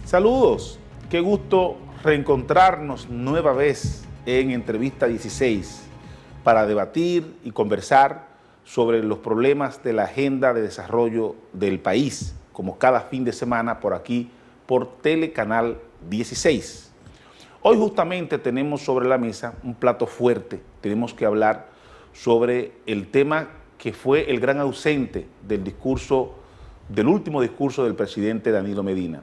Saludos, qué gusto reencontrarnos nueva vez en Entrevista 16 para debatir y conversar sobre los problemas de la agenda de desarrollo del país, como cada fin de semana por aquí, por Telecanal 16. Hoy justamente tenemos sobre la mesa un plato fuerte. Tenemos que hablar sobre el tema que fue el gran ausente del último discurso del presidente Danilo Medina,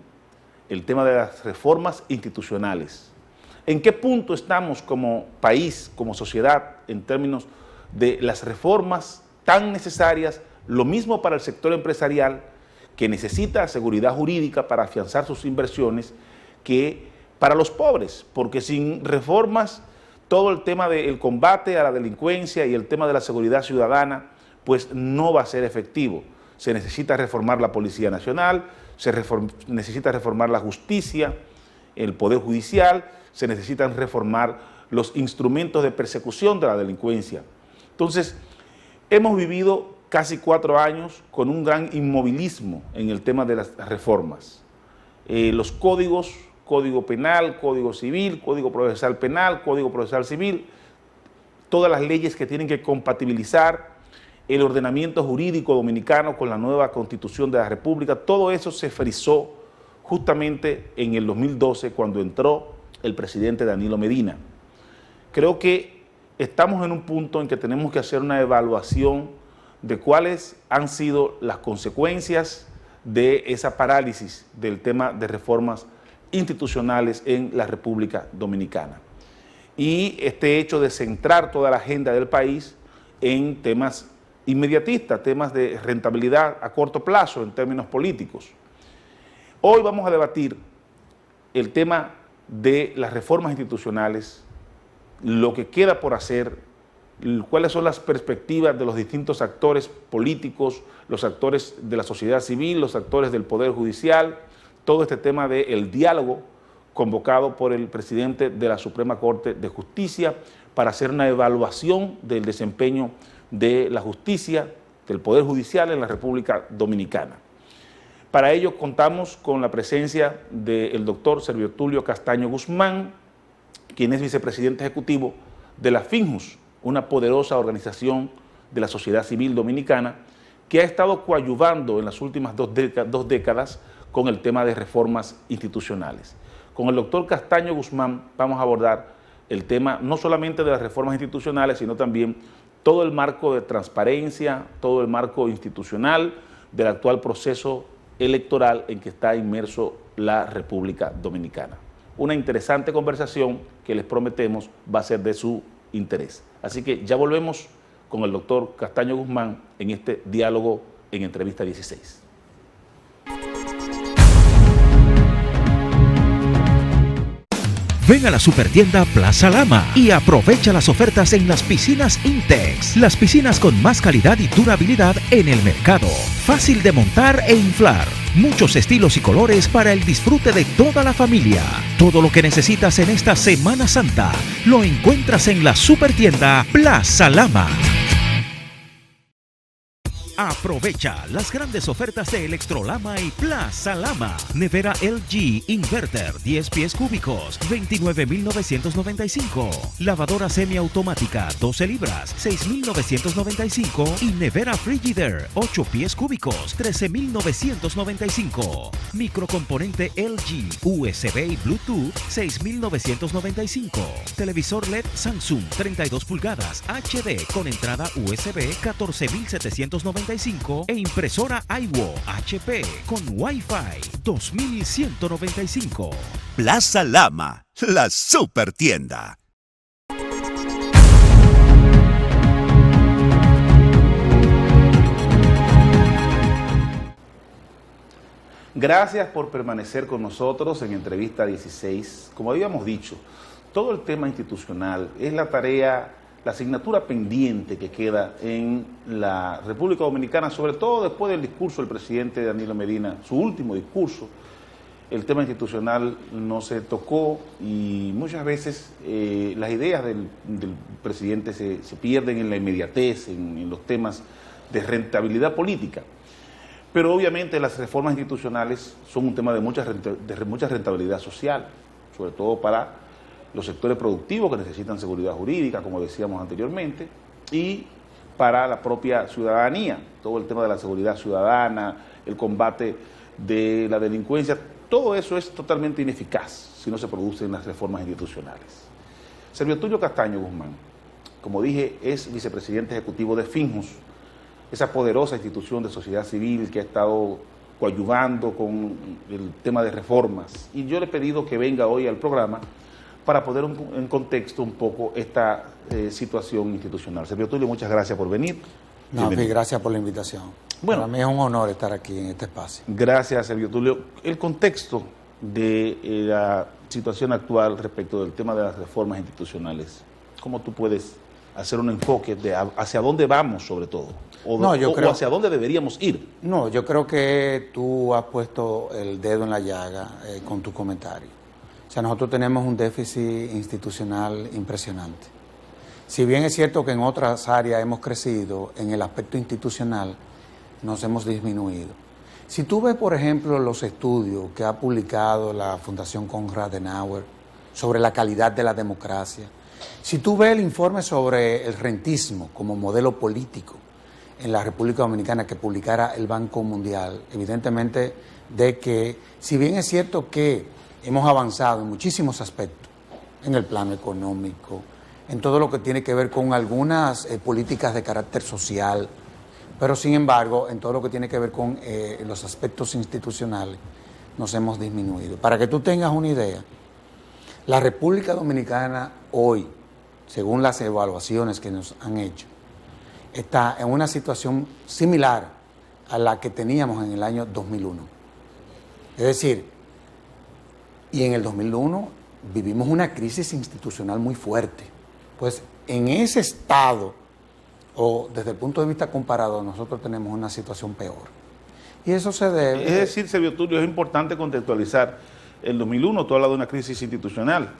el tema de las reformas institucionales. ¿En qué punto estamos como país, como sociedad, en términos de las reformas tan necesarias, lo mismo para el sector empresarial, que necesita seguridad jurídica para afianzar sus inversiones, que para los pobres? Porque sin reformas, todo el tema del combate a la delincuencia y el tema de la seguridad ciudadana, pues no va a ser efectivo. Se necesita reformar la Policía Nacional, necesita reformar la justicia, el Poder Judicial, se necesitan reformar los instrumentos de persecución de la delincuencia. Entonces, hemos vivido casi 4 años con un gran inmovilismo en el tema de las reformas. Los códigos, Código Penal, Código Civil, Código Procesal Penal, Código Procesal Civil, todas las leyes que tienen que compatibilizar el ordenamiento jurídico dominicano con la nueva Constitución de la República, todo eso se frizó justamente en el 2012 cuando entró el presidente Danilo Medina. Creo que estamos en un punto en que tenemos que hacer una evaluación de cuáles han sido las consecuencias de esa parálisis del tema de reformas institucionales en la República Dominicana. Y este hecho de centrar toda la agenda del país en temas inmediatistas, temas de rentabilidad a corto plazo en términos políticos. Hoy vamos a debatir el tema de las reformas institucionales, lo que queda por hacer, cuáles son las perspectivas de los distintos actores políticos, los actores de la sociedad civil, los actores del Poder Judicial, todo este tema del diálogo convocado por el presidente de la Suprema Corte de Justicia para hacer una evaluación del desempeño de la justicia, del Poder Judicial en la República Dominicana. Para ello contamos con la presencia del doctor Servio Tulio Castaño Guzmán, quien es vicepresidente ejecutivo de la FINJUS, una poderosa organización de la sociedad civil dominicana que ha estado coadyuvando en las últimas dos décadas con el tema de reformas institucionales. Con el doctor Castaño Guzmán vamos a abordar el tema no solamente de las reformas institucionales, sino también todo el marco de transparencia, todo el marco institucional del actual proceso electoral en que está inmerso la República Dominicana. Una interesante conversación que les prometemos va a ser de su interés. Así que ya volvemos con el doctor Castaño Guzmán en este diálogo en Entrevista 16. Ven a la supertienda Plaza Lama y aprovecha las ofertas en las piscinas Intex. Las piscinas con más calidad y durabilidad en el mercado. Fácil de montar e inflar. Muchos estilos y colores para el disfrute de toda la familia. Todo lo que necesitas en esta Semana Santa lo encuentras en la supertienda Plaza Lama. Aprovecha las grandes ofertas de Electrolama y Plaza Lama. Nevera LG Inverter 10 pies cúbicos, 29,995. Lavadora semiautomática 12 libras, 6,995. Y nevera Frigidaire 8 pies cúbicos, 13,995. Microcomponente LG USB y Bluetooth 6,995. Televisor LED Samsung 32 pulgadas HD con entrada USB 14,795. E impresora iWo HP con Wi-Fi 2,195. Plaza Lama, la supertienda. Gracias por permanecer con nosotros en Entrevista 16. Como habíamos dicho, todo el tema institucional es la tarea, la asignatura pendiente que queda en la República Dominicana, sobre todo después del discurso del presidente Danilo Medina, su último discurso. El tema institucional no se tocó y muchas veces las ideas del presidente se pierden en la inmediatez, en los temas de rentabilidad política. Pero obviamente las reformas institucionales son un tema de mucha rentabilidad social, sobre todo para los sectores productivos que necesitan seguridad jurídica, como decíamos anteriormente, y para la propia ciudadanía, todo el tema de la seguridad ciudadana, el combate de la delincuencia, todo eso es totalmente ineficaz si no se producen las reformas institucionales. Servio Tulio Castaño Guzmán, como dije, es vicepresidente ejecutivo de Finjus, esa poderosa institución de sociedad civil que ha estado coadyuvando con el tema de reformas. Y yo le he pedido que venga hoy al programa para poner en contexto un poco esta situación institucional. Servio Tulio, muchas gracias por venir. No, gracias por la invitación. Bueno, para mí es un honor estar aquí en este espacio. Gracias, Servio Tulio. El contexto de la situación actual respecto del tema de las reformas institucionales, ¿cómo tú puedes hacer un enfoque de hacia dónde vamos sobre todo? O hacia dónde deberíamos ir. No, yo creo que tú has puesto el dedo en la llaga con tu comentario. O sea, nosotros tenemos un déficit institucional impresionante. Si bien es cierto que en otras áreas hemos crecido, en el aspecto institucional nos hemos disminuido. Si tú ves, por ejemplo, los estudios que ha publicado la Fundación Konrad Adenauer sobre la calidad de la democracia, si tú ves el informe sobre el rentismo como modelo político en la República Dominicana que publicara el Banco Mundial, evidentemente de que, si bien es cierto que hemos avanzado en muchísimos aspectos, en el plano económico, en todo lo que tiene que ver con algunas políticas de carácter social, pero sin embargo, en todo lo que tiene que ver con los aspectos institucionales, nos hemos disminuido. Para que tú tengas una idea, la República Dominicana hoy, según las evaluaciones que nos han hecho, está en una situación similar a la que teníamos en el año 2001. Es decir, y en el 2001 vivimos una crisis institucional muy fuerte. Pues en ese estado, o desde el punto de vista comparado, nosotros tenemos una situación peor. Y eso se debe... Es decir, Servio Tulio, es importante contextualizar. El 2001 tú hablas de una crisis institucional,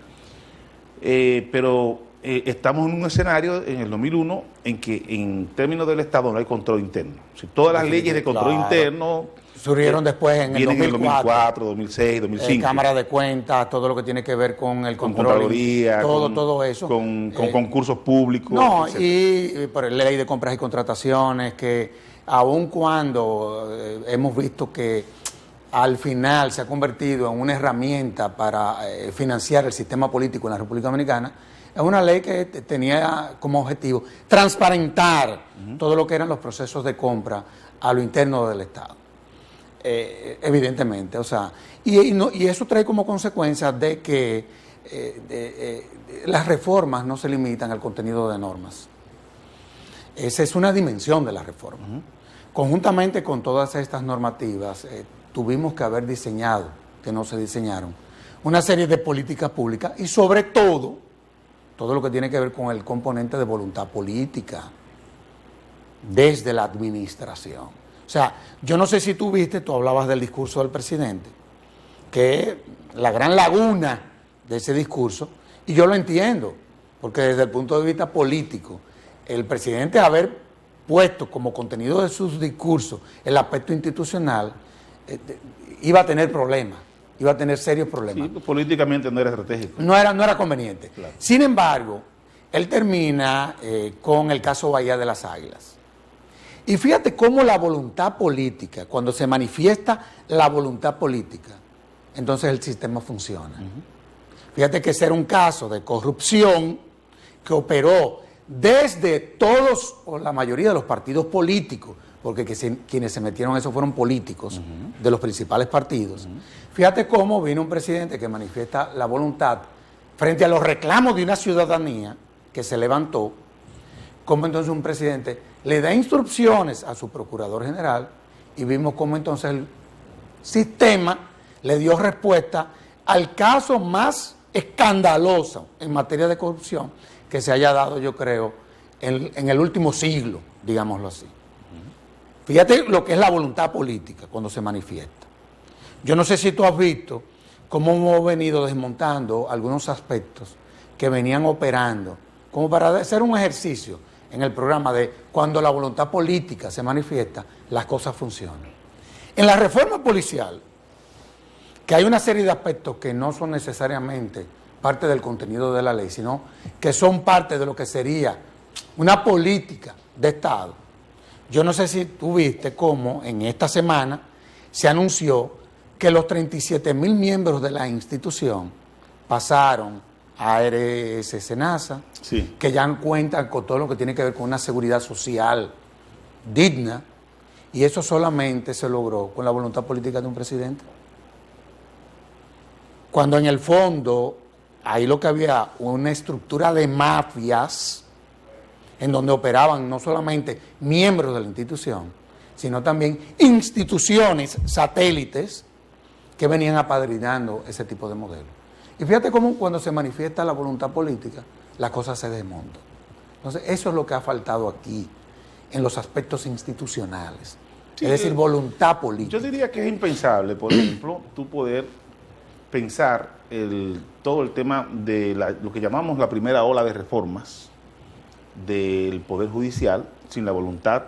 pero estamos en un escenario en el 2001 en que en términos del Estado no hay control interno. Si todas las leyes de control interno surgieron después en el 2004, 2006, 2005. Cámara de Cuentas, todo lo que tiene que ver con el control. Con Contraloría, todo eso. Con concursos públicos. No, y por la ley de compras y contrataciones, que aun cuando hemos visto que al final se ha convertido en una herramienta para financiar el sistema político en la República Dominicana, es una ley que tenía como objetivo transparentar todo lo que eran los procesos de compra a lo interno del Estado. Evidentemente, o sea, y eso trae como consecuencia de que las reformas no se limitan al contenido de normas. Esa es una dimensión de la reforma. Conjuntamente con todas estas normativas, tuvimos que haber diseñado, que no se diseñaron, una serie de políticas públicas y sobre todo lo que tiene que ver con el componente de voluntad política desde la administración. O sea, yo no sé si tú hablabas del discurso del presidente, que la gran laguna de ese discurso, y yo lo entiendo, porque desde el punto de vista político, el presidente haber puesto como contenido de sus discursos el aspecto institucional, iba a tener problemas, iba a tener serios problemas. Sí, políticamente no era estratégico. No era conveniente. Claro. Sin embargo, él termina con el caso Bahía de las Águilas. Y fíjate cómo la voluntad política, cuando se manifiesta la voluntad política, entonces el sistema funciona. Fíjate que ese era un caso de corrupción que operó desde todos, o la mayoría de los partidos políticos, porque quienes se metieron en eso fueron políticos de los principales partidos. Fíjate cómo vino un presidente que manifiesta la voluntad frente a los reclamos de una ciudadanía que se levantó, como entonces un presidente le da instrucciones a su procurador general y vimos cómo entonces el sistema le dio respuesta al caso más escandaloso en materia de corrupción que se haya dado, yo creo, en el último siglo, digámoslo así. Fíjate lo que es la voluntad política cuando se manifiesta. Yo no sé si tú has visto cómo hemos venido desmontando algunos aspectos que venían operando, como para hacer un ejercicio en el programa de cuando la voluntad política se manifiesta, las cosas funcionan. En la reforma policial, que hay una serie de aspectos que no son necesariamente parte del contenido de la ley, sino que son parte de lo que sería una política de Estado. Yo no sé si tú viste cómo en esta semana se anunció que los 37,000 miembros de la institución pasaron a ARS Senasa, Sí. que ya cuentan con todo lo que tiene que ver con una seguridad social digna, y eso solamente se logró con la voluntad política de un presidente. Cuando en el fondo, ahí lo que había una estructura de mafias en donde operaban no solamente miembros de la institución, sino también instituciones satélites que venían apadrinando ese tipo de modelos. Y fíjate cómo cuando se manifiesta la voluntad política, las cosas se desmontan. Entonces, eso es lo que ha faltado aquí, en los aspectos institucionales. Sí, es decir, voluntad política. Yo diría que es impensable, por ejemplo, tú poder pensar todo el tema de lo que llamamos la primera ola de reformas del Poder Judicial sin la voluntad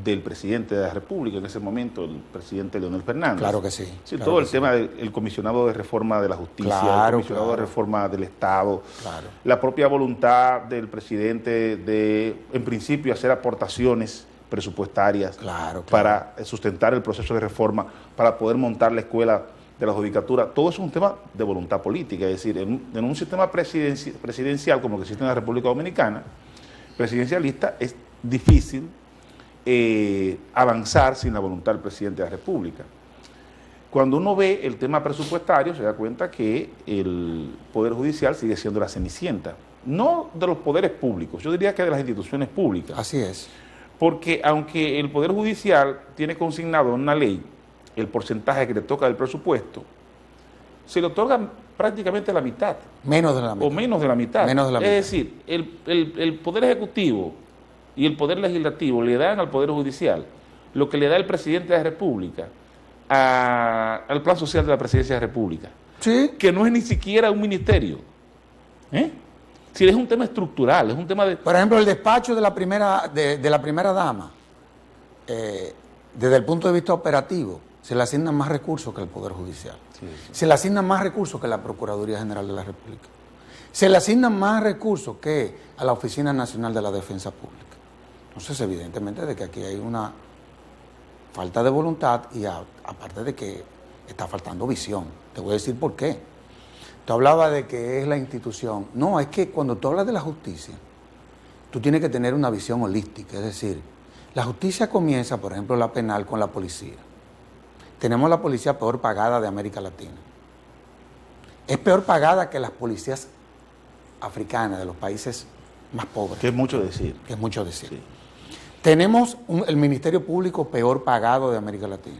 del presidente de la República en ese momento, el presidente Leonel Fernández. Claro que sí. Sí, claro todo que el tema del comisionado de reforma de la justicia, Claro, el comisionado de reforma del Estado, Claro. la propia voluntad del presidente de, en principio, hacer aportaciones presupuestarias Claro, claro. para sustentar el proceso de reforma, para poder montar la escuela de la judicatura. Todo eso es un tema de voluntad política, es decir, en un sistema presidencial como el que existe en la República Dominicana, presidencialista, es difícil avanzar sin la voluntad del presidente de la República. Cuando uno ve el tema presupuestario, se da cuenta que el Poder Judicial sigue siendo la cenicienta, no de los poderes públicos, yo diría que de las instituciones públicas. Así es. Porque aunque el Poder Judicial tiene consignado en una ley el porcentaje que le toca del presupuesto, se le otorga prácticamente la mitad. Menos de la mitad. O menos de la mitad. Menos de la mitad. Es decir, el Poder Ejecutivo y el Poder Legislativo le dan al Poder Judicial lo que le da el Presidente de la República al Plan Social de la Presidencia de la República, Sí. que no es ni siquiera un ministerio. Si es un tema estructural, es un tema de... Por ejemplo, el despacho de la primera dama, desde el punto de vista operativo, se le asignan más recursos que el Poder Judicial. Sí. Se le asignan más recursos que la Procuraduría General de la República. Se le asignan más recursos que a la Oficina Nacional de la Defensa Pública. Entonces, evidentemente, de que aquí hay una falta de voluntad y aparte de que está faltando visión. Te voy a decir por qué. Tú hablabas de que es la institución. No, es que cuando tú hablas de la justicia, tú tienes que tener una visión holística. Es decir, la justicia comienza, por ejemplo, la penal con la policía. Tenemos la policía peor pagada de América Latina. Es peor pagada que las policías africanas de los países más pobres. Que es mucho decir. Que es mucho decir. Sí. Tenemos el Ministerio Público peor pagado de América Latina.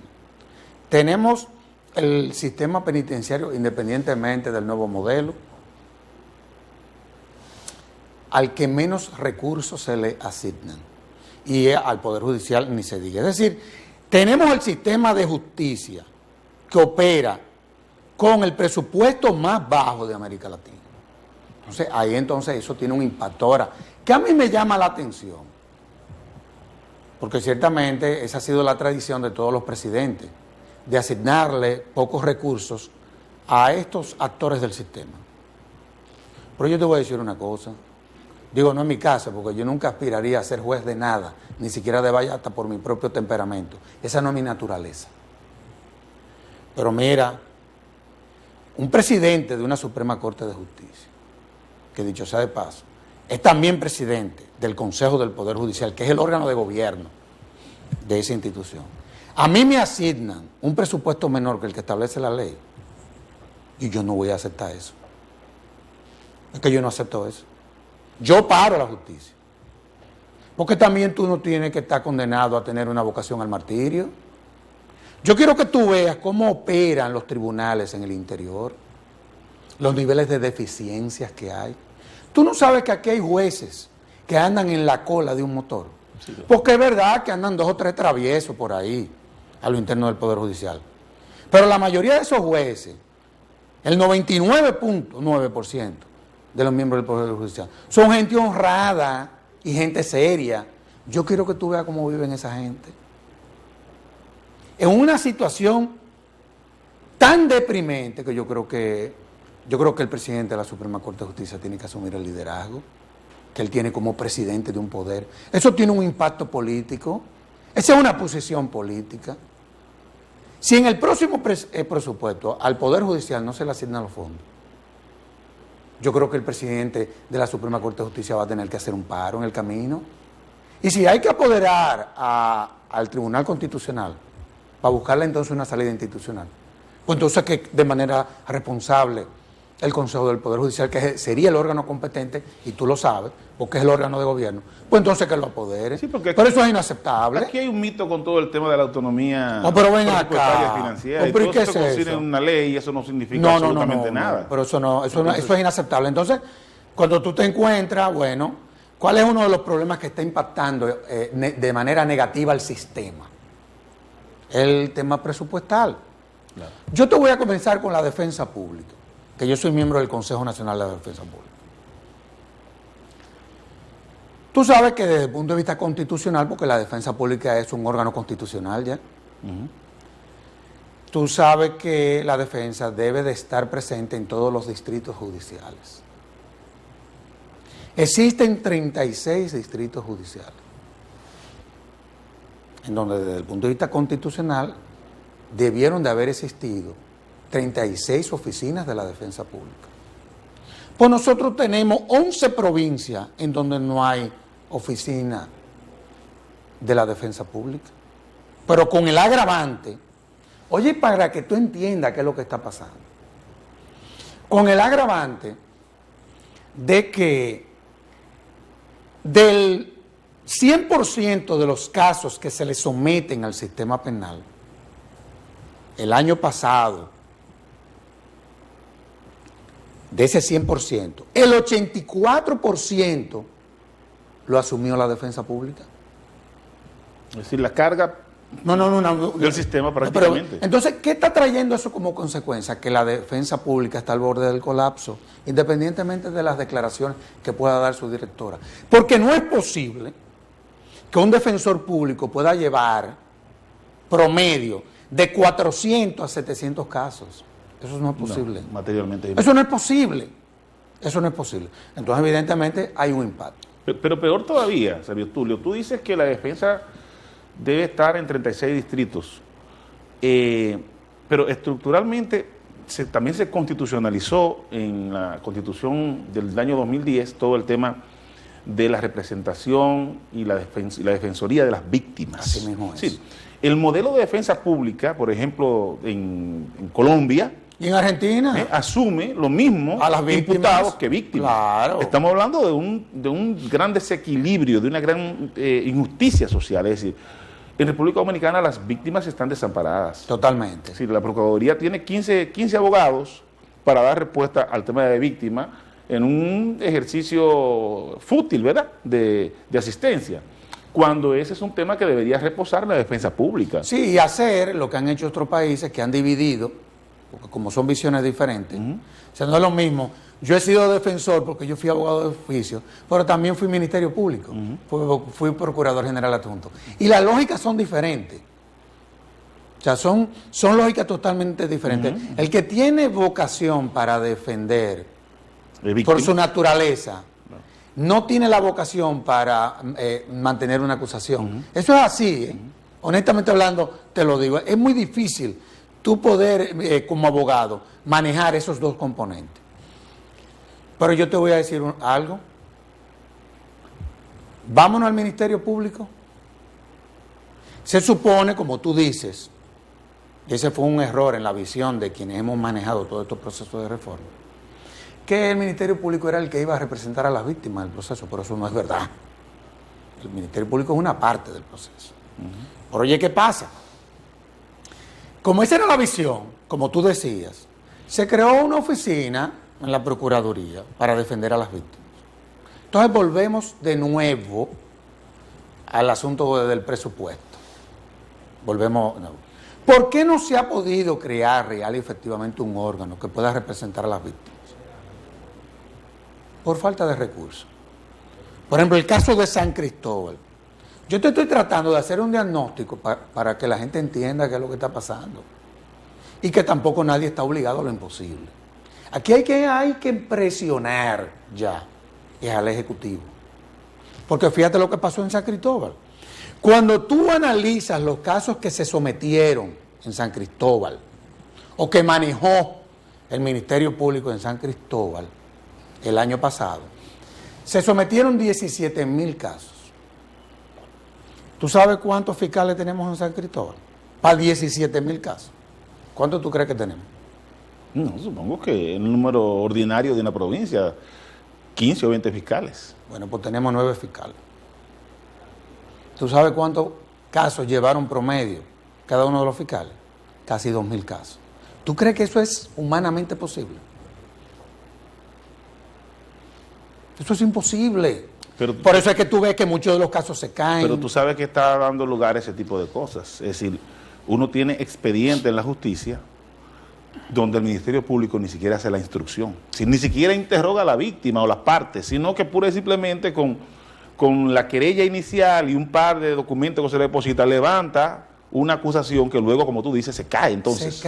Tenemos el sistema penitenciario, independientemente del nuevo modelo, al que menos recursos se le asignan. Y al Poder Judicial ni se diga. Es decir, tenemos el sistema de justicia que opera con el presupuesto más bajo de América Latina. Entonces, ahí entonces eso tiene un impacto. Ahora, que a mí me llama la atención, porque ciertamente esa ha sido la tradición de todos los presidentes, de asignarle pocos recursos a estos actores del sistema. Pero yo te voy a decir una cosa, digo, no en mi caso, porque yo nunca aspiraría a ser juez de nada, ni siquiera de vallata por mi propio temperamento. Esa no es mi naturaleza. Pero mira, un presidente de una Suprema Corte de Justicia, que dicho sea de paso, es también presidente del Consejo del Poder Judicial, que es el órgano de gobierno de esa institución. A mí me asignan un presupuesto menor que el que establece la ley y yo no voy a aceptar eso. Es que yo no acepto eso. Yo paro la justicia. Porque también tú no tienes que estar condenado a tener una vocación al martirio. Yo quiero que tú veas cómo operan los tribunales en el interior, los niveles de deficiencias que hay. Tú no sabes que aquí hay jueces que andan en la cola de un motor. Sí, porque es verdad que andan 2 o 3 traviesos por ahí, a lo interno del Poder Judicial. Pero la mayoría de esos jueces, el 99.9% de los miembros del Poder Judicial, son gente honrada, y gente seria. Yo quiero que tú veas cómo viven esa gente. En una situación tan deprimente que yo creo que el presidente de la Suprema Corte de Justicia tiene que asumir el liderazgo que él tiene como presidente de un poder. Eso tiene un impacto político. Esa es una posición política. Si en el próximo presupuesto al Poder Judicial no se le asignan los fondos, yo creo que el presidente de la Suprema Corte de Justicia va a tener que hacer un paro en el camino. Y si hay que apoderar al Tribunal Constitucional para buscarle entonces una salida institucional, pues entonces que de manera responsable el Consejo del Poder Judicial, que sería el órgano competente, y tú lo sabes, porque es el órgano de gobierno, pues entonces que lo apodere. Sí, porque pero eso es inaceptable. Aquí hay un mito con todo el tema de la autonomía pero ven presupuestaria acá. financiera. ¿Pero y todo qué eso es consigna eso? en una ley y eso no significa absolutamente nada. Pero eso es inaceptable. Entonces, cuando tú te encuentras, bueno, ¿cuál es uno de los problemas que está impactando de manera negativa al sistema? El tema presupuestal. Claro. Yo te voy a comenzar con la defensa pública, que yo soy miembro del Consejo Nacional de la Defensa Pública. Tú sabes que desde el punto de vista constitucional, porque la defensa pública es un órgano constitucional ya, tú sabes que la defensa debe de estar presente en todos los distritos judiciales. Existen 36 distritos judiciales, en donde desde el punto de vista constitucional debieron de haber existido 36 oficinas de la defensa pública. Pues nosotros tenemos 11 provincias en donde no hay oficina de la defensa pública, pero con el agravante, oye, para que tú entiendas qué es lo que está pasando, con el agravante de que del 100% de los casos que se le someten al sistema penal, el año pasado, de ese 100%, el 84% lo asumió la defensa pública. Es decir, la carga del sistema prácticamente. Pero, entonces, ¿qué está trayendo eso como consecuencia? Que la defensa pública está al borde del colapso, independientemente de las declaraciones que pueda dar su directora. Porque no es posible que un defensor público pueda llevar promedio de 400 a 700 casos. Eso no es posible. No, materialmente. Eso no es posible. Eso no es posible. Entonces, evidentemente, hay un impacto. Pero peor todavía, Sergio Tulio, tú dices que la defensa debe estar en 36 distritos, pero estructuralmente también se constitucionalizó en la Constitución del año 2010 todo el tema de la representación y la defensoría de las víctimas. Así mismo es. Sí. El modelo de defensa pública, por ejemplo, en Colombia, ¿y en Argentina? Asume lo mismo a las víctimas, imputados que víctimas. Claro. Estamos hablando de un gran desequilibrio, de una gran injusticia social. Es decir, en República Dominicana las víctimas están desamparadas. Totalmente. Es decir, la Procuraduría tiene 15 abogados para dar respuesta al tema de víctima en un ejercicio fútil, ¿verdad?, de asistencia, cuando ese es un tema que debería reposar en la defensa pública. Sí, y hacer lo que han hecho otros países que han dividido, porque como son visiones diferentes, o sea, no es lo mismo. Yo he sido defensor porque yo fui abogado de oficio, pero también fui Ministerio Público, fui Procurador General Adjunto. Y las lógicas son diferentes. O sea, son lógicas totalmente diferentes. El que tiene vocación para defender por su naturaleza, no tiene la vocación para mantener una acusación. Eso es así, honestamente hablando, te lo digo. Es muy difícil tú poder, como abogado, manejar esos dos componentes. Pero yo te voy a decir algo. Vámonos al Ministerio Público. Se supone, como tú dices, y ese fue un error en la visión de quienes hemos manejado todos estos procesos de reforma, que el Ministerio Público era el que iba a representar a las víctimas del proceso, pero eso no es verdad. El Ministerio Público es una parte del proceso. Pero oye, ¿qué pasa? Como esa era la visión, como tú decías, se creó una oficina en la Procuraduría para defender a las víctimas. Entonces volvemos de nuevo al asunto del presupuesto. Volvemos. No. ¿Por qué no se ha podido crear real y efectivamente un órgano que pueda representar a las víctimas? Por falta de recursos. Por ejemplo, el caso de San Cristóbal. Yo te estoy tratando de hacer un diagnóstico para que la gente entienda qué es lo que está pasando. Y que tampoco nadie está obligado a lo imposible. Aquí hay que presionar ya, es al Ejecutivo. Porque fíjate lo que pasó en San Cristóbal. Cuando tú analizas los casos que se sometieron en San Cristóbal, o que manejó el Ministerio Público en San Cristóbal el año pasado, se sometieron 17,000 casos. ¿Tú sabes cuántos fiscales tenemos en San Cristóbal? Para 17,000 casos. ¿Cuántos tú crees que tenemos? No, supongo que el número ordinario de una provincia, 15 o 20 fiscales. Bueno, pues tenemos 9 fiscales. ¿Tú sabes cuántos casos llevaron promedio cada uno de los fiscales? Casi 2,000 casos. ¿Tú crees que eso es humanamente posible? Eso es imposible. Por eso es que tú ves que muchos de los casos se caen. Pero tú sabes que está dando lugar a ese tipo de cosas. Es decir, uno tiene expediente en la justicia donde el Ministerio Público ni siquiera hace la instrucción. Ni siquiera interroga a la víctima o las partes, sino que pura y simplemente con la querella inicial y un par de documentos que se le deposita, levanta una acusación que luego, como tú dices, se cae. Entonces,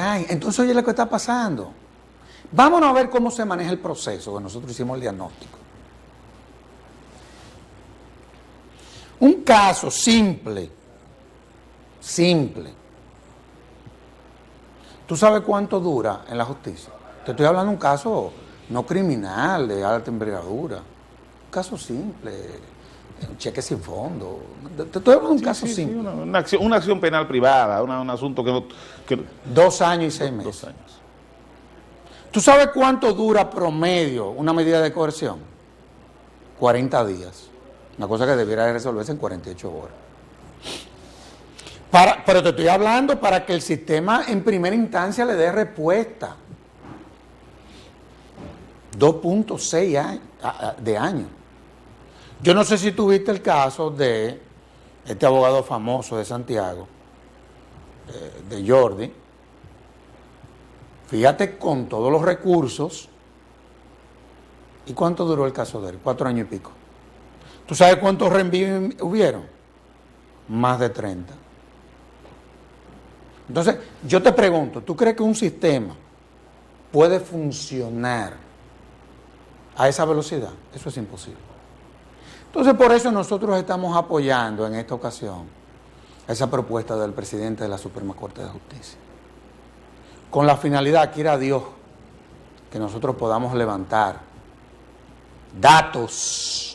oye lo que está pasando. Vámonos a ver cómo se maneja el proceso, que nosotros hicimos el diagnóstico. Un caso simple. ¿Tú sabes cuánto dura en la justicia? Te estoy hablando de un caso no criminal, de alta envergadura. Un caso simple, un cheque sin fondo. Te estoy hablando de un caso simple. Una acción penal privada, un asunto que 2 años y 6 meses. 2 años. ¿Tú sabes cuánto dura promedio una medida de coerción? 40 días. Una cosa que debiera resolverse en 48 horas. Pero te estoy hablando para que el sistema en primera instancia le dé respuesta. 2.6 de años. Yo no sé si tuviste el caso de este abogado famoso de Santiago, de Jordi. Fíjate, con todos los recursos. ¿Y cuánto duró el caso de él? 4 años y pico. ¿Tú sabes cuántos reenvíos hubieron? Más de 30. Entonces, yo te pregunto, ¿tú crees que un sistema puede funcionar a esa velocidad? Eso es imposible. Entonces, por eso nosotros estamos apoyando en esta ocasión esa propuesta del presidente de la Suprema Corte de Justicia. Con la finalidad, quiera Dios, que nosotros podamos levantar datos.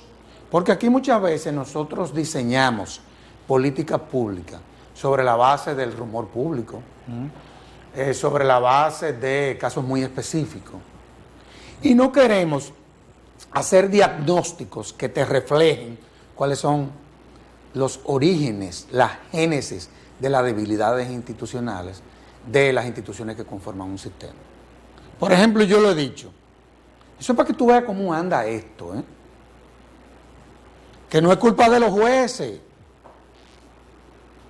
Porque aquí muchas veces nosotros diseñamos políticas públicas sobre la base del rumor público, sobre la base de casos muy específicos. Y no queremos hacer diagnósticos que te reflejen cuáles son los orígenes, la génesis de las debilidades institucionales de las instituciones que conforman un sistema. Por ejemplo, yo lo he dicho, eso es para que tú veas cómo anda esto, que no es culpa de los jueces,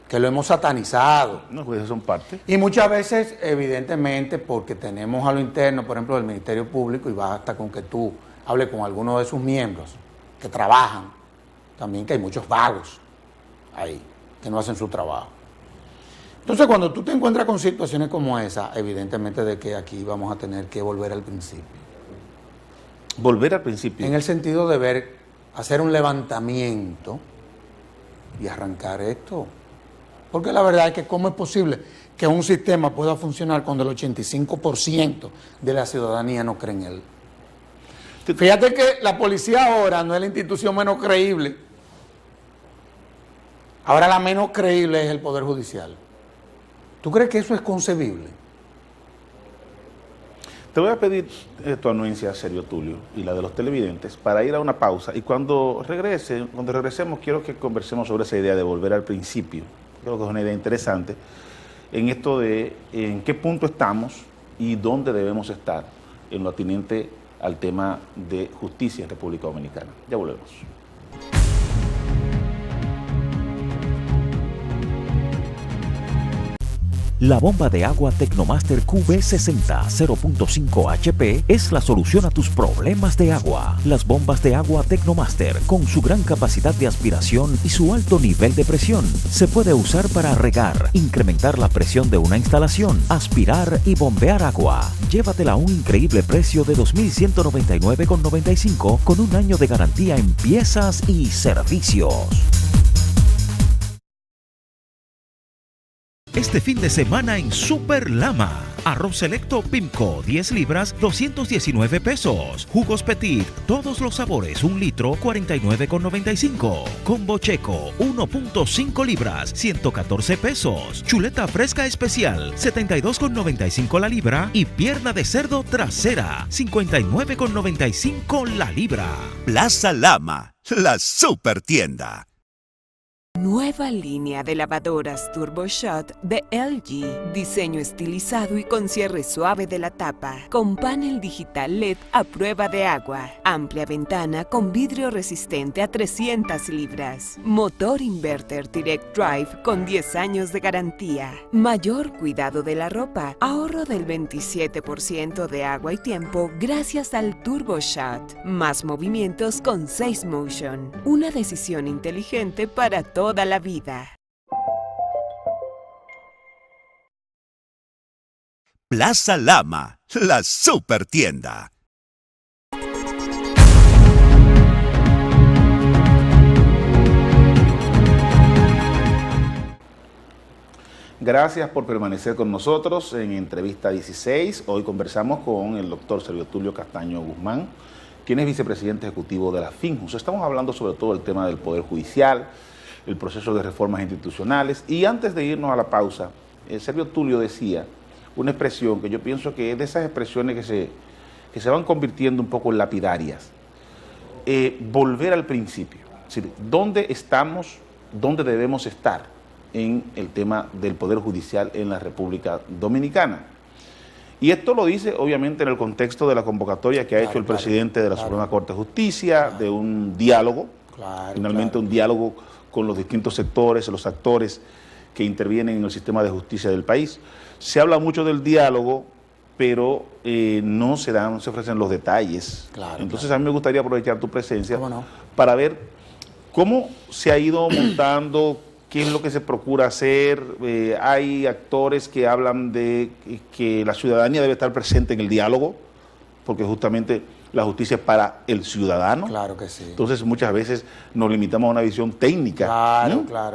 que lo hemos satanizado. Los jueces son parte. Y muchas veces, evidentemente, porque tenemos a lo interno, por ejemplo, del Ministerio Público, y basta con que tú hables con alguno de sus miembros que trabajan, también que hay muchos vagos ahí, que no hacen su trabajo. Entonces, cuando tú te encuentras con situaciones como esa, evidentemente de que aquí vamos a tener que volver al principio. Volver al principio. En el sentido de hacer un levantamiento y arrancar esto. Porque la verdad es que cómo es posible que un sistema pueda funcionar cuando el 85% de la ciudadanía no cree en él. Fíjate que la policía ahora no es la institución menos creíble. Ahora la menos creíble es el Poder Judicial. ¿Tú crees que eso es concebible? Te voy a pedir tu anuencia, Sergio Tulio, y la de los televidentes, para ir a una pausa. Y cuando regresemos, quiero que conversemos sobre esa idea de volver al principio. Creo que es una idea interesante en esto de en qué punto estamos y dónde debemos estar en lo atinente al tema de justicia en República Dominicana. Ya volvemos. La bomba de agua Tecnomaster QB60 0.5 HP es la solución a tus problemas de agua. Las bombas de agua Tecnomaster, con su gran capacidad de aspiración y su alto nivel de presión, se puede usar para regar, incrementar la presión de una instalación, aspirar y bombear agua. Llévatela a un increíble precio de $2,199,95 con un año de garantía en piezas y servicios. Este fin de semana en Super Lama. Arroz selecto Pimco, 10 libras, 219 pesos. Jugos Petit, todos los sabores, 1 litro, 49,95. Combo Checo, 1.5 libras, 114 pesos. Chuleta fresca especial, 72,95 la libra. Y pierna de cerdo trasera, 59,95 la libra. Plaza Lama, la super tienda. Nueva línea de lavadoras TurboShot de LG. Diseño estilizado y con cierre suave de la tapa. Con panel digital LED a prueba de agua. Amplia ventana con vidrio resistente a 300 libras. Motor inverter Direct Drive con 10 años de garantía. Mayor cuidado de la ropa. Ahorro del 27% de agua y tiempo gracias al TurboShot. Más movimientos con 6 Motion. Una decisión inteligente para toda la vida. Plaza Lama, la super tienda. Gracias por permanecer con nosotros en Entrevista 16. Hoy conversamos con el doctor Servio Tulio Castaño Guzmán, quien es vicepresidente ejecutivo de la FINJUS. Estamos hablando sobre todo el tema del Poder Judicial, el proceso de reformas institucionales. Y antes de irnos a la pausa, Servio Tulio decía una expresión que yo pienso que es de esas expresiones que se van convirtiendo un poco en lapidarias. Volver al principio. Es decir, ¿dónde estamos, dónde debemos estar en el tema del Poder Judicial en la República Dominicana? Y esto lo dice obviamente en el contexto de la convocatoria que ha hecho el presidente de la Suprema Corte de Justicia, de un diálogo, finalmente un diálogo con los distintos sectores, los actores que intervienen en el sistema de justicia del país. Se habla mucho del diálogo, pero no se ofrecen los detalles. Entonces a mí me gustaría aprovechar tu presencia para ver cómo se ha ido montando, qué es lo que se procura hacer. Hay actores que hablan de que la ciudadanía debe estar presente en el diálogo, porque justamente la justicia es para el ciudadano. Claro que sí. Entonces muchas veces nos limitamos a una visión técnica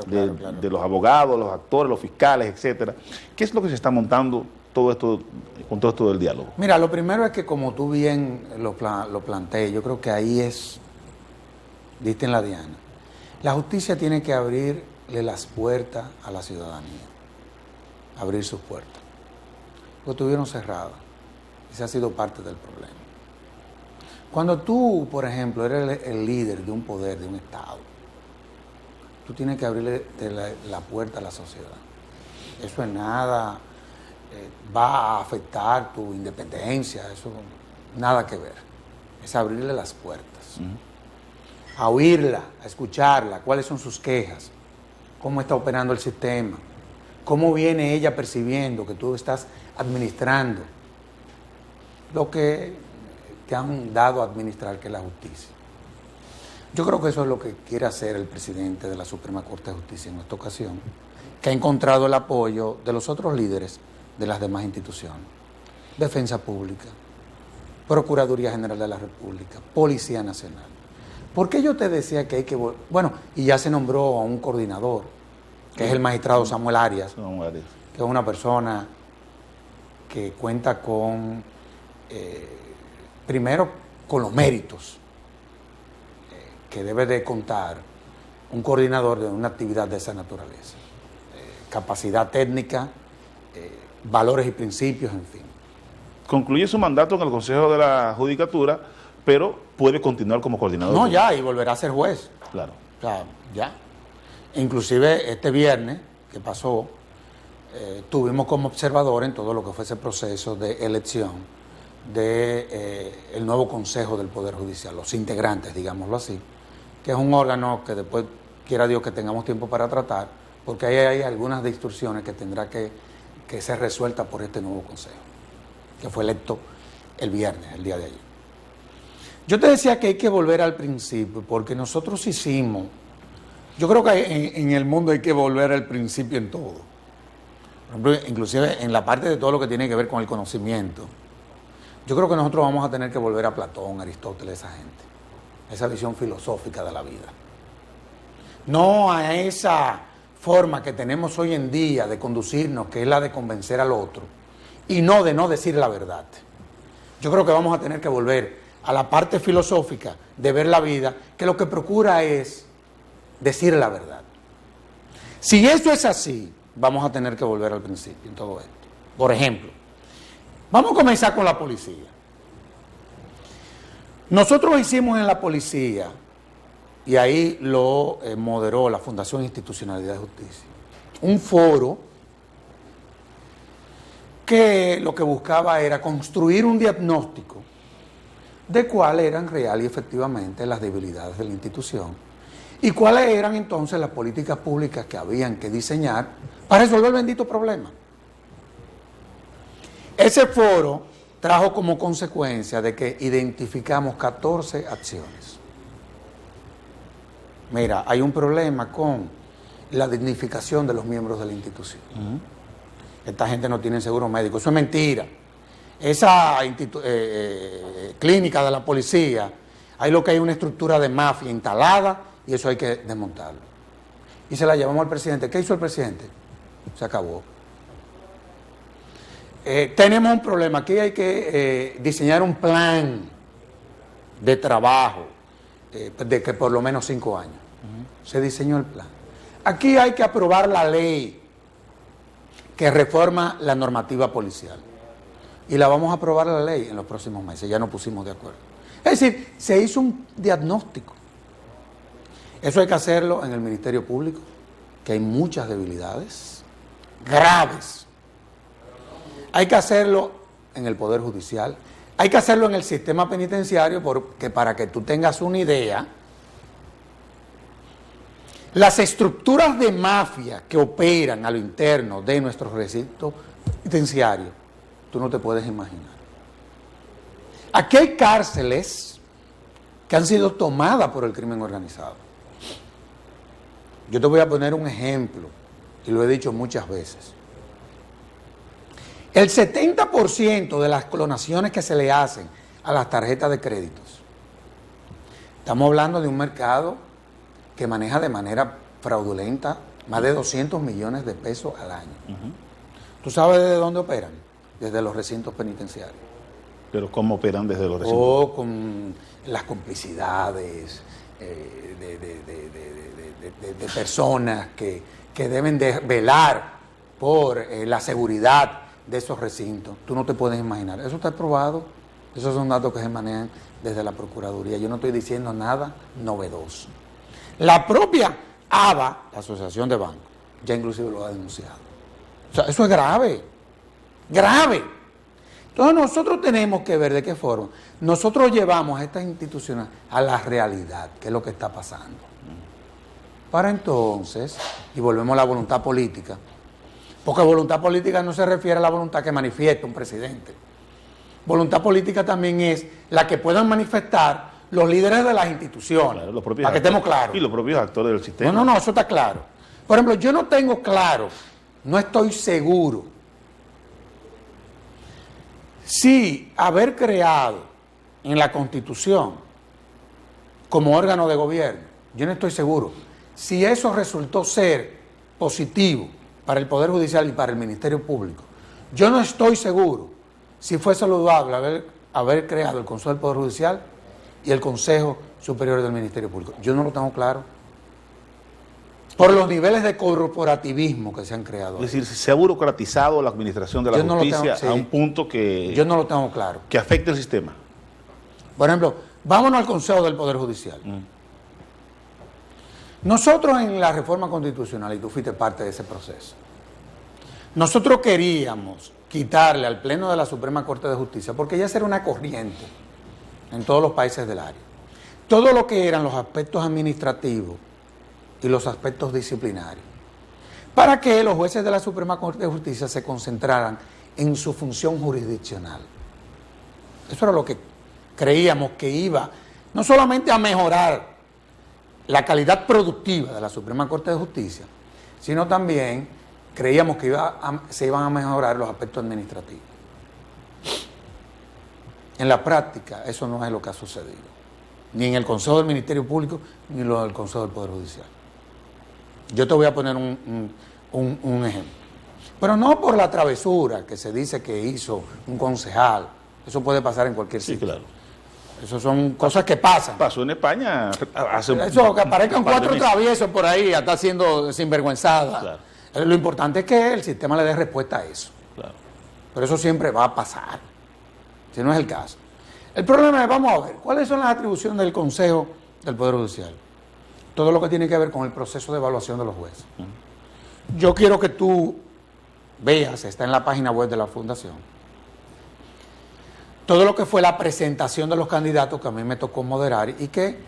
de los abogados, los actores, los fiscales, etcétera. ¿Qué es lo que se está montando todo esto, con todo esto del diálogo? Mira, lo primero es que, como tú bien lo planteé, yo creo que ahí diste en la diana. La justicia tiene que abrirle las puertas a la ciudadanía, abrir sus puertas, porque estuvieron cerradas. Ese ha sido parte del problema. Cuando tú, por ejemplo, eres el líder de un poder, de un Estado, tú tienes que abrirle la puerta a la sociedad. Eso en nada va a afectar tu independencia, eso nada que ver. Es abrirle las puertas, a oírla, a escucharla, cuáles son sus quejas, cómo está operando el sistema, cómo viene ella percibiendo que tú estás administrando lo que te han dado a administrar, que es la justicia. Yo creo que eso es lo que quiere hacer el presidente de la Suprema Corte de Justicia en esta ocasión, que ha encontrado el apoyo de los otros líderes de las demás instituciones. Defensa Pública, Procuraduría General de la República, Policía Nacional. ¿Por qué yo te decía que hay que... Bueno, y ya se nombró a un coordinador, que es el magistrado Samuel Arias, que es una persona que cuenta con... primero, con los méritos que debe de contar un coordinador de una actividad de esa naturaleza. Capacidad técnica, valores y principios, en fin. Concluye su mandato en el Consejo de la Judicatura, pero puede continuar como coordinador. No, ya, y volverá a ser juez. Claro. O sea, ya. Inclusive este viernes que pasó, tuvimos como observador en todo lo que fue ese proceso de elección del nuevo Consejo del Poder Judicial, los integrantes, digámoslo así, que es un órgano que después, quiera Dios que tengamos tiempo para tratar, porque ahí hay algunas distorsiones que tendrá que que ser resuelta por este nuevo consejo, que fue electo el viernes, el día de ayer. Yo te decía que hay que volver al principio, porque nosotros hicimos, yo creo que en el mundo hay que volver al principio en todo. Por ejemplo, inclusive en la parte de todo lo que tiene que ver con el conocimiento. Yo creo que nosotros vamos a tener que volver a Platón, Aristóteles, esa gente, esa visión filosófica de la vida. No a esa forma que tenemos hoy en día de conducirnos, que es la de convencer al otro, y no de no decir la verdad. Yo creo que vamos a tener que volver a la parte filosófica de ver la vida, que lo que procura es decir la verdad. Si eso es así, vamos a tener que volver al principio en todo esto. Por ejemplo, vamos a comenzar con la policía. Nosotros hicimos en la policía, y ahí lo moderó la Fundación Institucionalidad de Justicia, un foro que lo que buscaba era construir un diagnóstico de cuáles eran real y efectivamente las debilidades de la institución y cuáles eran entonces las políticas públicas que habían que diseñar para resolver el bendito problema. Ese foro trajo como consecuencia de que identificamos 14 acciones. Mira, hay un problema con la dignificación de los miembros de la institución. Esta gente no tiene seguro médico, eso es mentira. Esa clínica de la policía, hay lo que hay una estructura de mafia instalada y eso hay que desmontarlo. Y se la llevamos al presidente. ¿Qué hizo el presidente? Se acabó. Tenemos un problema. Aquí hay que diseñar un plan de trabajo de que por lo menos 5 años. Se diseñó el plan. Aquí hay que aprobar la ley que reforma la normativa policial. Y la vamos a aprobar la ley en los próximos meses, ya nos pusimos de acuerdo. Es decir, se hizo un diagnóstico. Eso hay que hacerlo en el Ministerio Público, que hay muchas debilidades graves. Hay que hacerlo en el Poder Judicial, hay que hacerlo en el sistema penitenciario, porque para que tú tengas una idea, las estructuras de mafia que operan a lo interno de nuestros recintos penitenciarios, tú no te puedes imaginar. Aquí hay cárceles que han sido tomadas por el crimen organizado. Yo te voy a poner un ejemplo, y lo he dicho muchas veces. El 70% de las clonaciones que se le hacen a las tarjetas de créditos, estamos hablando de un mercado que maneja de manera fraudulenta más de 200 millones de pesos al año. ¿Tú sabes desde dónde operan? Desde los recintos penitenciarios. ¿Pero cómo operan desde los recintos? O con las complicidades de personas que deben de velar por la seguridad de esos recintos. Tú no te puedes imaginar. Eso está probado. Esos son datos que se manejan desde la Procuraduría. Yo no estoy diciendo nada novedoso. La propia ABA, la Asociación de Bancos, ya inclusive lo ha denunciado. O sea, eso es grave. Grave. Entonces nosotros tenemos que ver de qué forma nosotros llevamos a estas instituciones a la realidad, que es lo que está pasando. Para entonces, y volvemos a la voluntad política, porque voluntad política no se refiere a la voluntad que manifiesta un presidente. Voluntad política también es la que puedan manifestar los líderes de las instituciones, claro, los propios para que estemos claros. Y los propios actores del sistema. No, eso está claro. Por ejemplo, yo no tengo claro, no estoy seguro si haber creado en la Constitución como órgano de gobierno, yo no estoy seguro si eso resultó ser positivo para el Poder Judicial y para el Ministerio Público. Yo no estoy seguro si fue saludable haber creado el Consejo del Poder Judicial y el Consejo Superior del Ministerio Público. Yo no lo tengo claro. Por los niveles de corporativismo que se han creado. Es decir, se ha burocratizado la administración de la justicia a un punto que... Yo no lo tengo claro. Que afecta el sistema. Por ejemplo, vámonos al Consejo del Poder Judicial. Nosotros en la reforma constitucional, y tú fuiste parte de ese proceso, nosotros queríamos quitarle al Pleno de la Suprema Corte de Justicia, porque ya era una corriente en todos los países del área. Todo lo que eran los aspectos administrativos y los aspectos disciplinarios. para que los jueces de la Suprema Corte de Justicia se concentraran en su función jurisdiccional. Eso era lo que creíamos que iba no solamente a mejorar la calidad productiva de la Suprema Corte de Justicia, sino también creíamos que se iban a mejorar los aspectos administrativos. En la práctica, eso no es lo que ha sucedido, ni en el Consejo del Ministerio Público, ni en el Consejo del Poder Judicial. Yo te voy a poner un ejemplo. Pero no por la travesura que se dice que hizo un concejal. Eso puede pasar en cualquier sitio. Sí, claro. Eso son cosas que pasan. Pasó en España hace Eso, que aparezcan un par de 4 meses. traviesos por ahí, está haciendo sinvergüenzada. Claro. Lo importante es que el sistema le dé respuesta a eso. Claro. Pero eso siempre va a pasar, si no es el caso. El problema es, vamos a ver, ¿cuáles son las atribuciones del Consejo del Poder Judicial? Todo lo que tiene que ver con el proceso de evaluación de los jueces. Yo quiero que tú veas, está en la página web de la Fundación, todo lo que fue la presentación de los candidatos que a mí me tocó moderar y que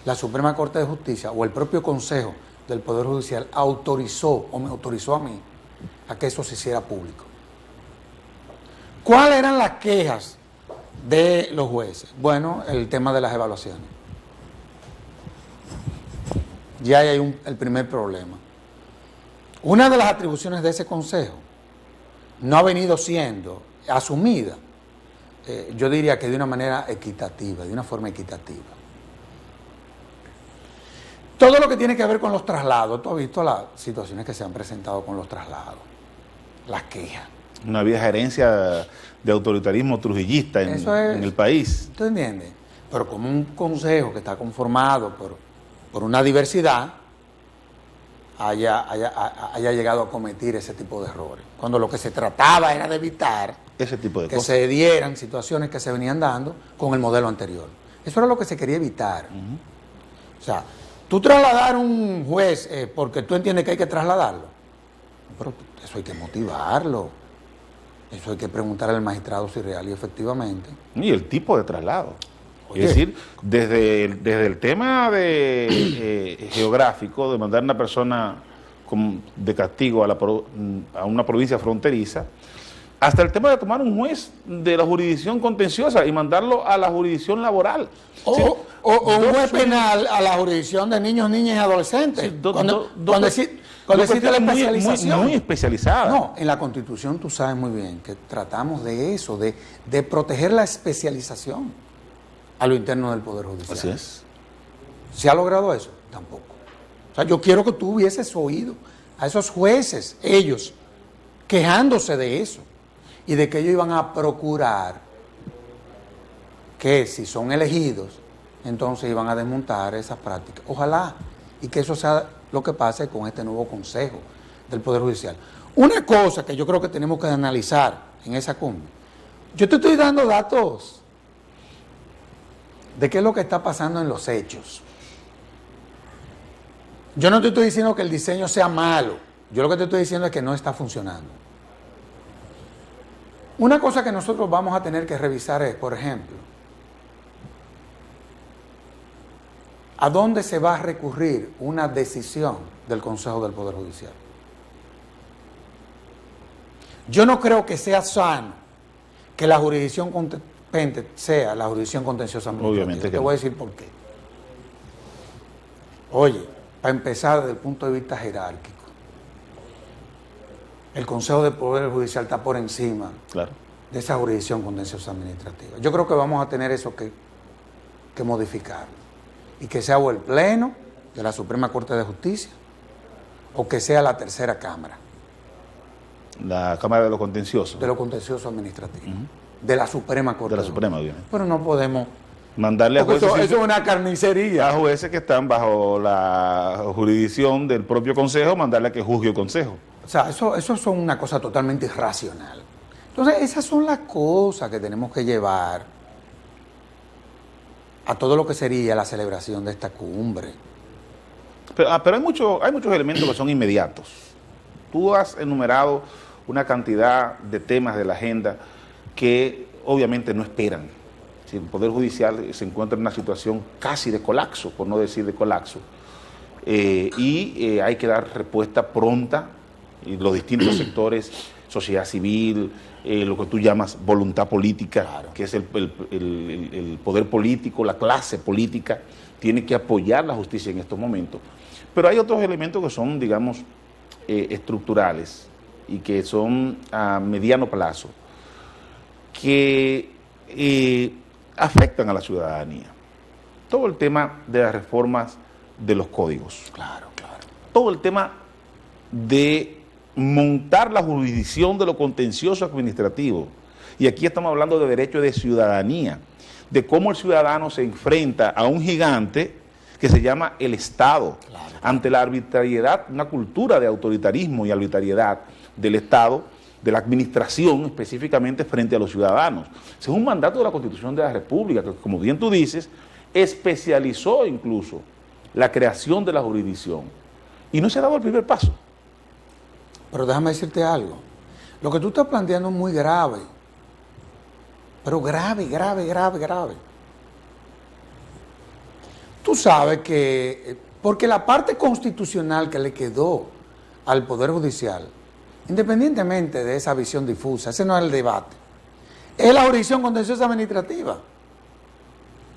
la Suprema Corte de Justicia o el propio Consejo del Poder Judicial autorizó o me autorizó a mí a que eso se hiciera público. ¿Cuáles eran las quejas de los jueces? Bueno, el tema de las evaluaciones. Ya hay el primer problema. Una de las atribuciones de ese consejo no ha venido siendo asumida, yo diría que de una manera equitativa, de una forma equitativa. Todo lo que tiene que ver con los traslados, tú has visto las situaciones que se han presentado con los traslados, las quejas. Una vieja herencia de autoritarismo trujillista en el país. ¿Tú entiendes? Pero como un consejo que está conformado por una diversidad, haya llegado a cometer ese tipo de errores. Cuando lo que se trataba era de evitar Ese tipo de que cosas. se dieran situaciones que se venían dando con el modelo anterior. Eso era lo que se quería evitar. O sea, tú trasladar un juez porque tú entiendes que hay que trasladarlo, pero eso hay que motivarlo. Eso hay que preguntar al magistrado si real y efectivamente. Y el tipo de traslado. Oye. Es decir, desde el tema geográfico, de mandar a una persona de castigo a una provincia fronteriza, hasta el tema de tomar un juez de la jurisdicción contenciosa y mandarlo a la jurisdicción laboral. O un juez penal a la jurisdicción de niños, niñas y adolescentes. Sí, cuando existe la especialización. Muy especializada. No, en la Constitución tú sabes muy bien que tratamos de eso, de proteger la especialización a lo interno del Poder Judicial. Así es. ¿Se ha logrado eso? Tampoco. O sea, yo quiero que tú hubieses oído a esos jueces, ellos, quejándose de eso y de que ellos iban a procurar que si son elegidos, entonces iban a desmontar esas prácticas. Ojalá, y que eso sea lo que pase con este nuevo Consejo del Poder Judicial. Una cosa que yo creo que tenemos que analizar en esa cumbre, yo te estoy dando datos de qué es lo que está pasando en los hechos. Yo no te estoy diciendo que el diseño sea malo, yo lo que te estoy diciendo es que no está funcionando. Una cosa que nosotros vamos a tener que revisar es, por ejemplo, ¿a dónde se va a recurrir una decisión del Consejo del Poder Judicial? Yo no creo que sea sano que la jurisdicción competente sea la jurisdicción contenciosa administrativa. Obviamente que Te no. voy a decir por qué. Oye, para empezar desde el punto de vista jerárquico, el Consejo del Poder Judicial está por encima Claro. de esa jurisdicción contenciosa administrativa. Yo creo que vamos a tener eso que modificar. Y que sea o el Pleno de la Suprema Corte de Justicia o que sea la tercera Cámara La Cámara de los Contenciosos. de lo contencioso administrativo, de la Suprema Corte De la de Suprema, Justicia. obviamente. Pero no podemos, Mandarle a porque jueces, eso es una carnicería. a jueces que están bajo la jurisdicción del propio Consejo, mandarle a que juzgue el Consejo. O sea, eso son una cosa totalmente irracional. Entonces, esas son las cosas que tenemos que llevar a todo lo que sería la celebración de esta cumbre. Pero hay muchos elementos que son inmediatos. Tú has enumerado una cantidad de temas de la agenda que obviamente no esperan. Si el Poder Judicial se encuentra en una situación casi de colapso, por no decir de colapso, y hay que dar respuesta pronta y los distintos sectores, sociedad civil, lo que tú llamas voluntad política, claro, que es el poder político, la clase política, tiene que apoyar la justicia en estos momentos. Pero hay otros elementos que son, digamos, estructurales y que son a mediano plazo, que afectan a la ciudadanía. Todo el tema de las reformas de los códigos. Claro, claro. Todo el tema de montar la jurisdicción de lo contencioso administrativo. Y aquí estamos hablando de derecho de ciudadanía, de cómo el ciudadano se enfrenta a un gigante que se llama el Estado, claro, ante la arbitrariedad, una cultura de autoritarismo y arbitrariedad del Estado, de la administración específicamente frente a los ciudadanos. Ese es un mandato de la Constitución de la República, que como bien tú dices, especializó incluso la creación de la jurisdicción. Y no se ha dado el primer paso. Pero déjame decirte algo. Lo que tú estás planteando es muy grave. Pero grave, grave, grave, grave. Tú sabes que, porque la parte constitucional que le quedó al Poder Judicial, independientemente de esa visión difusa, ese no es el debate, es la jurisdicción contenciosa administrativa.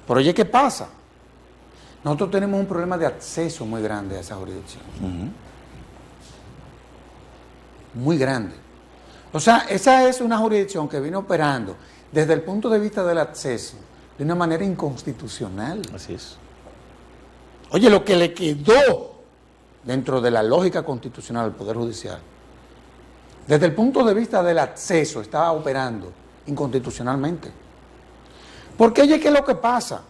Pero oye, ¿qué pasa? Nosotros tenemos un problema de acceso muy grande a esa jurisdicción. Muy grande. O sea, esa es una jurisdicción que vino operando desde el punto de vista del acceso de una manera inconstitucional. Así es. Oye, lo que le quedó dentro de la lógica constitucional al Poder Judicial, desde el punto de vista del acceso, estaba operando inconstitucionalmente. Porque oye, ¿qué es lo que pasa?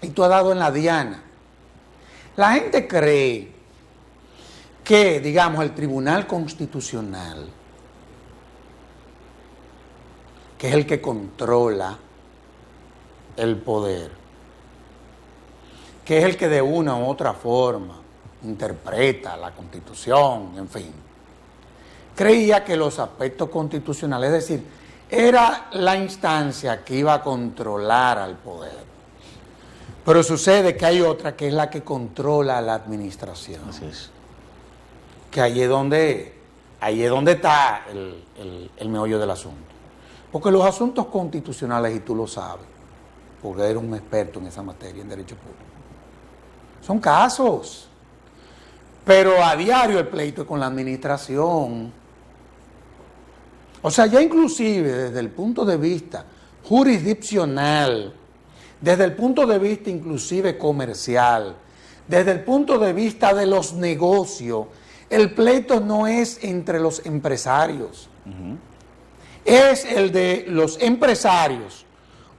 Y tú has dado en la diana. La gente cree que, digamos, el Tribunal Constitucional, que es el que controla el poder, que es el que de una u otra forma interpreta la Constitución, en fin, creía que los aspectos constitucionales, es decir, era la instancia que iba a controlar al poder. Pero sucede que hay otra que es la que controla la administración. Así es. Que ahí es donde está el meollo del asunto. Porque los asuntos constitucionales, y tú lo sabes, porque eres un experto en esa materia, en derecho público, son casos. Pero a diario el pleito es con la administración. O sea, ya inclusive desde el punto de vista jurisdiccional, desde el punto de vista inclusive comercial, desde el punto de vista de los negocios, el pleito no es entre los empresarios, es el de los empresarios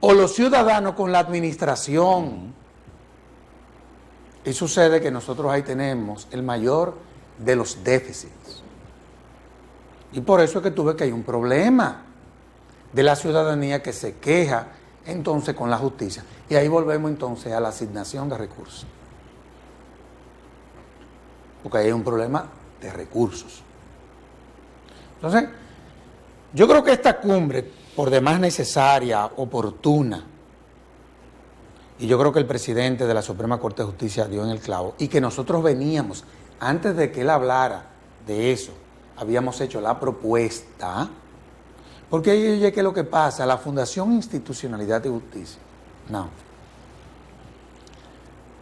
o los ciudadanos con la administración. Y sucede que nosotros ahí tenemos el mayor de los déficits. Y por eso es que tú ves que hay un problema de la ciudadanía que se queja entonces con la justicia. Y ahí volvemos entonces a la asignación de recursos. Porque ahí hay un problema de recursos. Entonces, yo creo que esta cumbre, por demás necesaria, oportuna, y yo creo que el presidente de la Suprema Corte de Justicia dio en el clavo, y que nosotros veníamos, antes de que él hablara de eso, habíamos hecho la propuesta, porque oye, ¿qué es lo que pasa? La Fundación Institucionalidad y Justicia,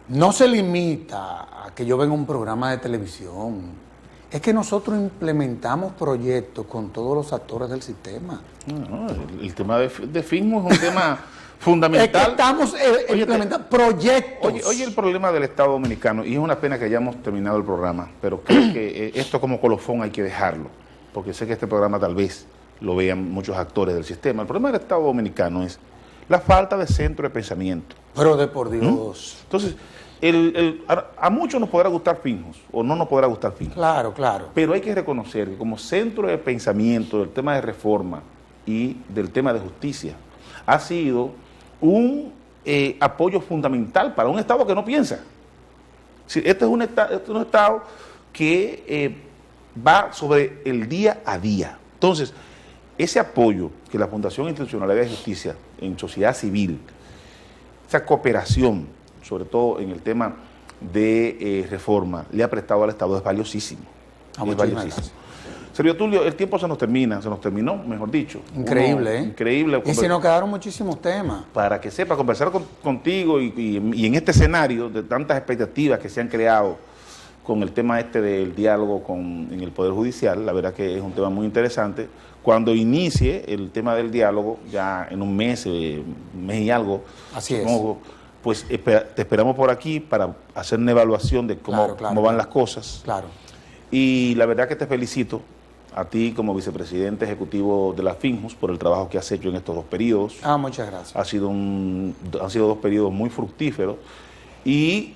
no se limita a que yo venga a un programa de televisión, es que nosotros implementamos proyectos con todos los actores del sistema. No, el tema de FINMO es un tema fundamental. Es que estamos implementando proyectos. Oye, el problema del Estado Dominicano, y es una pena que hayamos terminado el programa, pero creo que esto como colofón hay que dejarlo, porque sé que este programa tal vez lo vean muchos actores del sistema. El problema del Estado Dominicano es la falta de centro de pensamiento. Pero de por Dios. Entonces, a muchos nos podrá gustar FINJOS, o no nos podrá gustar FINJOS. Claro, claro. Pero hay que reconocer que como centro de pensamiento del tema de reforma y del tema de justicia, ha sido un apoyo fundamental para un Estado que no piensa. Este es un Estado que va sobre el día a día. Entonces, ese apoyo que la Fundación Institucionalidad de Justicia en sociedad civil, esa cooperación, sobre todo en el tema de reforma, le ha prestado al Estado es valiosísimo. Muchísimas valiosísimo. gracias. Sergio Tulio, el tiempo se nos terminó, mejor dicho. Increíble, Increíble. Y se nos quedaron muchísimos temas. Para que sepa, conversar contigo y en este escenario de tantas expectativas que se han creado con el tema del diálogo en el Poder Judicial, la verdad que es un tema muy interesante. Cuando inicie el tema del diálogo, ya en un mes y algo, Así supongo, pues te esperamos por aquí para hacer una evaluación de cómo van las cosas. Claro. Y la verdad que te felicito a ti como vicepresidente ejecutivo de la FINJUS por el trabajo que has hecho en estos 2 periodos. Muchas gracias. Han sido 2 periodos muy fructíferos y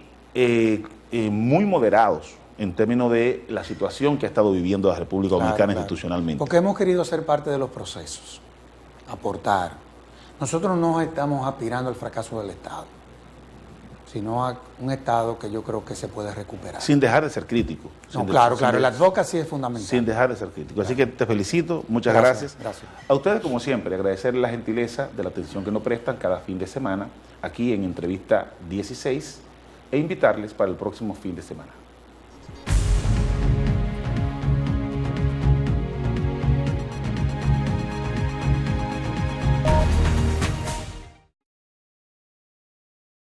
muy moderados en términos de la situación que ha estado viviendo la República Dominicana institucionalmente. Porque hemos querido ser parte de los procesos, aportar. Nosotros no estamos aspirando al fracaso del Estado, sino a un Estado que yo creo que se puede recuperar. Sin dejar de ser crítico. Claro, el advocacy es fundamental. Sin dejar de ser crítico. Así que te felicito, muchas gracias. A ustedes, como siempre, agradecerles la gentileza de la atención que nos prestan cada fin de semana aquí en Entrevista 16 e invitarles para el próximo fin de semana.